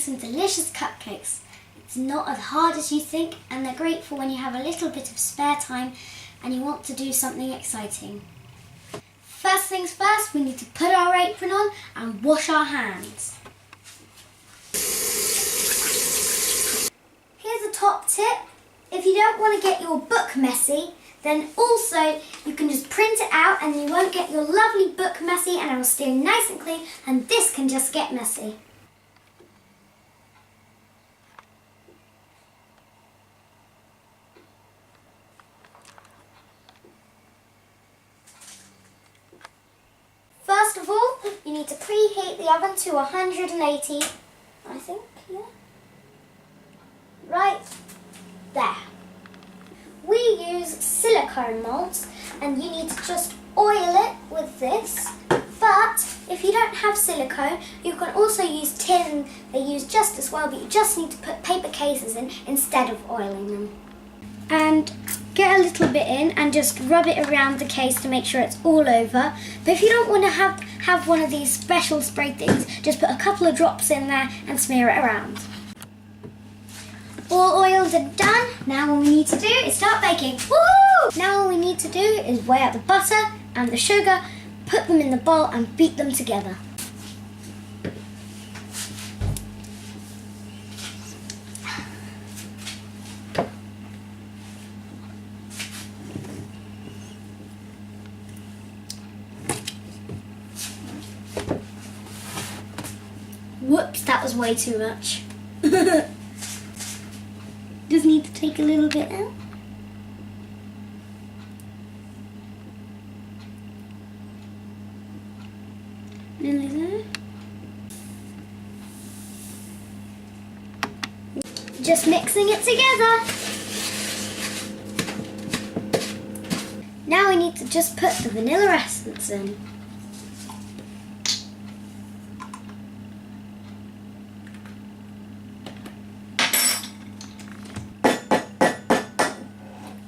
some delicious cupcakes. It's not as hard as you think, and they're great for when you have a little bit of spare time and you want to do something exciting. First things first, we need to put our apron on and wash our hands. Here's a top tip. If you don't want to get your book messy, then also you can just print it out and you won't get your lovely book messy, and it will stay nice and clean, and this can just get messy. First of all, you need to preheat the oven to 180, I think, yeah. Right there. We use silicone molds, and you need to just oil it with this. But if you don't have silicone, you can also use tin. They use just as well, but you just need to put paper cases in instead of oiling them. And get a little bit in and just rub it around the case to make sure it's all over. But if you don't want to have one of these special spray things, just put a couple of drops in there and smear it around. All oiled and done. Now all we need to do is start baking. Woohoo! Now all we need to do is weigh out the butter and the sugar, put them in the bowl and beat them together. Whoops, that was way too much. Just need to take a little bit out. Nearly there. Just mixing it together. Now we need to just put the vanilla essence in.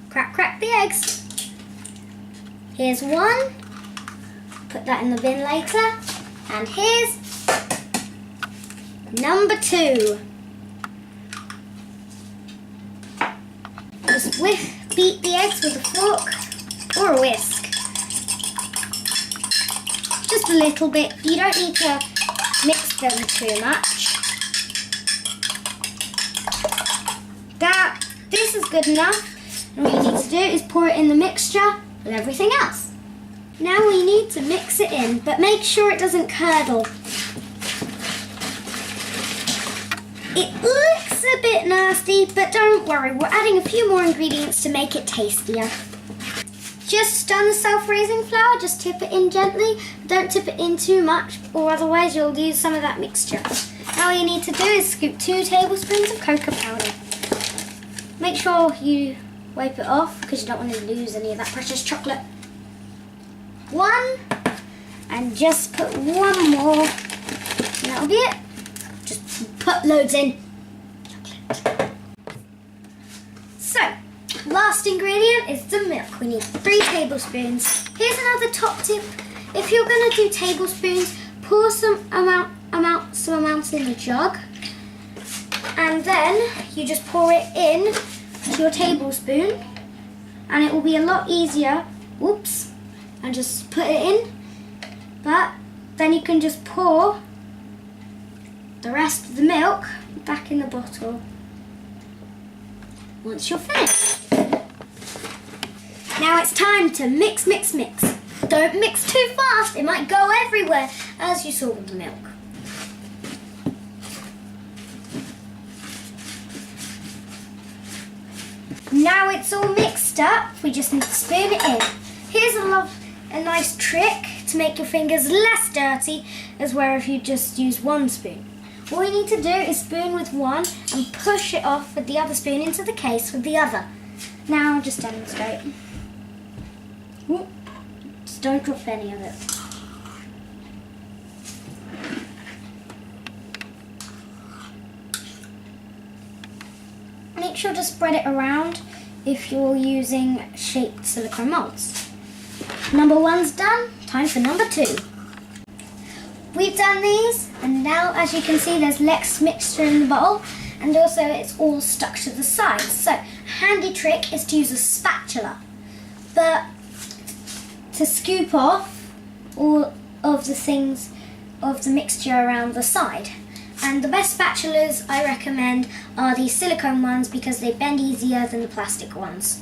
Crack the eggs. Here's one. Put that in the bin later. And here's number 2. Just beat the eggs with a fork or a whisk. Just a little bit. You don't need to mix them too much. This is good enough. And what you need to do is pour it in the mixture with everything else. Now we need to mix it in, but make sure it doesn't curdle. It looks a bit nasty, but don't worry, we're adding a few more ingredients to make it tastier. Just stun the self-raising flour, just tip it in gently. Don't tip it in too much, or otherwise you'll lose some of that mixture. Now all you need to do is scoop 2 tablespoons of cocoa powder. Make sure you wipe it off because you don't want to lose any of that precious chocolate. 1, and just put 1 more, and that'll be it. Just put loads in. Chocolate. So, last ingredient is the milk. We need 3 tablespoons. Here's another top tip. If you're going to do tablespoons, pour some amount in the jug, and then you just pour it in to your tablespoon, and it will be a lot easier. Whoops. And just put it in, but then you can just pour the rest of the milk back in the bottle once you're finished. Now it's time to mix. Don't mix too fast, it might go everywhere, as you saw with the milk. Now it's all mixed up, we just need to spoon it in. Here's a nice trick to make your fingers less dirty, as where if you just use 1 spoon. All you need to do is spoon with 1 and push it off with the other spoon into the case with the other. Now I'll just demonstrate. Just don't drop any of it. Make sure to spread it around if you're using shaped silicone molds. Number 1's done, time for number 2. We've done these, and now as you can see there's less mixture in the bowl, and also it's all stuck to the sides. So a handy trick is to use a spatula, but to scoop off all of the things of the mixture around the side. And the best spatulas I recommend are these silicone ones because they bend easier than the plastic ones.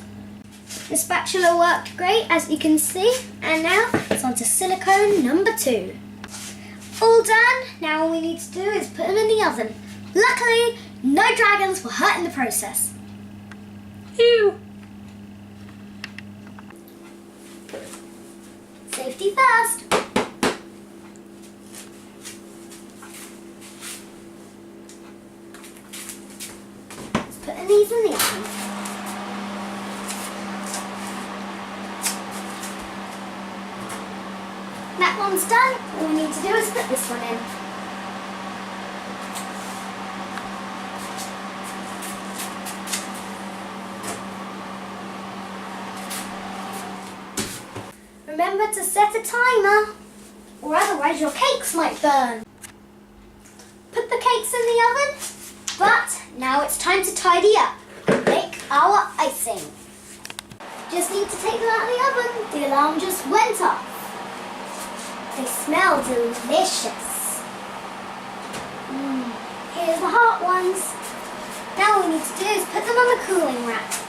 The spatula worked great, as you can see, and now it's on to silicone number 2. All done. Now all we need to do is put them in the oven. Luckily, no dragons were hurt in the process. Ew. Safety first. Let's put these in the oven. That one's done. All we need to do is put this one in. Remember to set a timer, or otherwise your cakes might burn. Put the cakes in the oven, but now it's time to tidy up and make our icing. Just need to take them out of the oven. The alarm just went off. They smell delicious. Here's the hot ones. Now all we need to do is put them on the cooling rack.